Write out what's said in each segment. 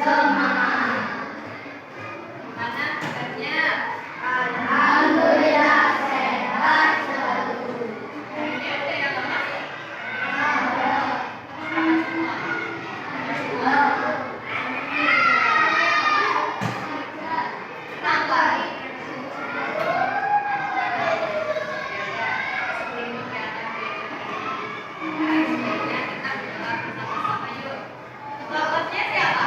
Gimana kabarnya? Alhamdulillah sehat selalu. Hari ini ada yang lemas? Ada. Makan semua. Kenapa? Sebelum kegiatan sebaiknya kita berdoa bersama-sama yuk. Ketua kelasnya siapa?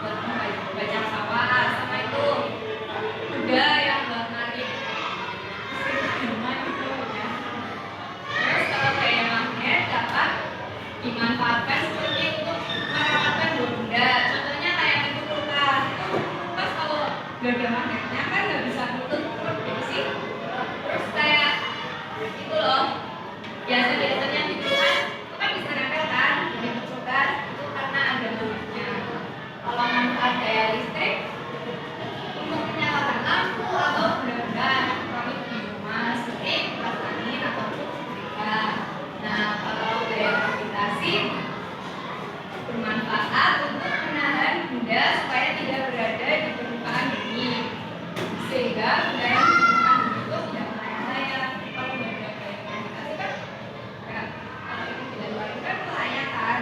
buat baca sawah sama itu kuda yang buat narik gimana itu ya. Terus kalau gaya magnet dapat dimanfaatkan seperti untuk merawatkan benda. Contohnya kayak itu kulkas. Kulkas kalau nggak ada magnetnya kan nggak bisa nutup gitu sih. Terus kayak itu loh, biasanya di kulkas itu kan bisa nempel kan di kulkas itu karena ada magnetnya. Kalau manfaat daya listrik untuk menyalakan lampu atau benda-benda elektronik di rumah seperti kipas angin ataupun setrika. Nah, kalau daya gravitasi bermanfaat untuk menahan benda supaya tidak berada di permukaan bumi, sehingga benda yang di permukaan bumi itu tidak melayang-layang. Kalau nggak ada daya gravitasi kan, kayak kalau itu tidak melayang kan melayang kan.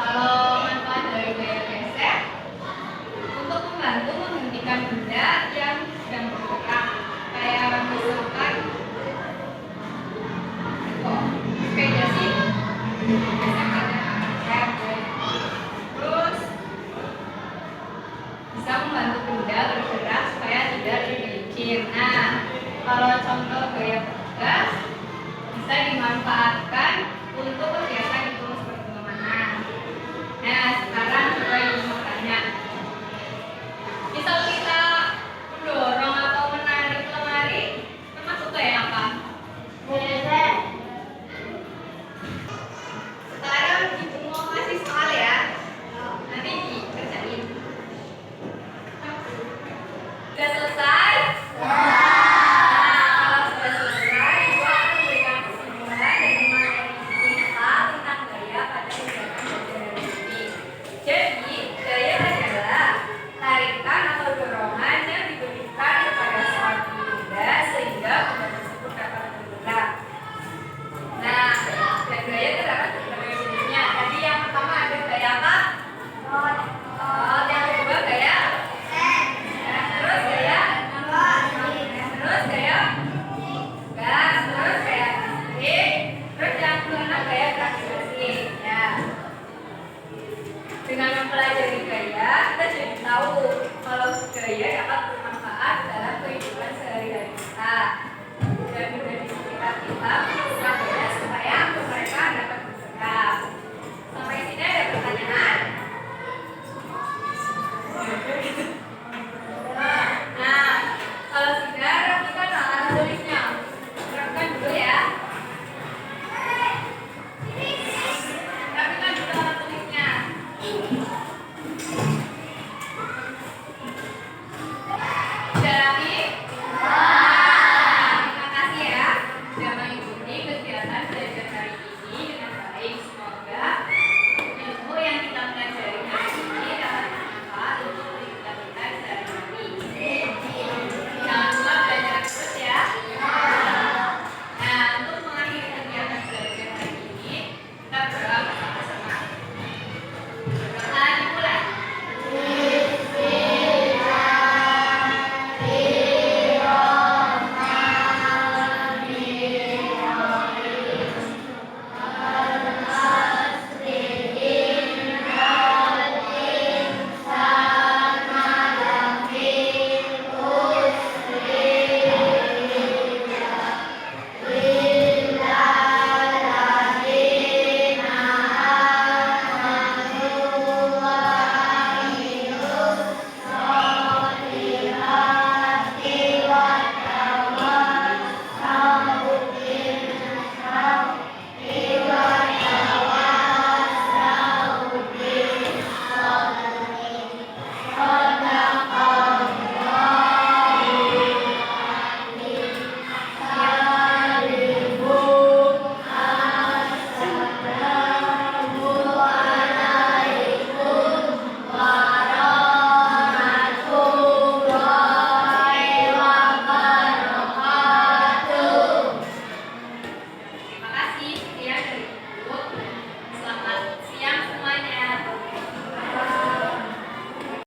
Kalau manfaat dari gaya geser untuk membantu menghentikan benda yang sedang bergerak, kayak misalkan sepeda sih biasa ada rem, terus bisa membantu benda bergerak supaya tidak tergelincir. Nah, kalau contoh gaya petugas bisa dimanfaatkan untuk kegiatan itu seperti pengamanan. Nah, sekarang coba ibu mau tanya, misal kita mendorong atau menarik lemari termasuk kayak apa? Geser. Sekarang ibu mau kasih soal ya, nanti dikerjain. Sudah selesai? Nah, kalau sudah selesai, ibu akan memberikan kesimpulan dari materi kita tentang gaya pada kegiatan belajar ini. Jadi, gaya adalah tarikan atau dorongan yang diberikan kepada suatu benda sehingga benda tersebut dapat bergerak. Nah, dan gaya terdapat berbagai jenisnya. Tadi yang pertama ada gaya apa? Yang kedua gaya terus gaya terus gaya gas, terus gaya listrik, terus yang keenam gaya gravitasi. Ya, dengan mempelajari gaya kita jadi tahu kalau gaya dapat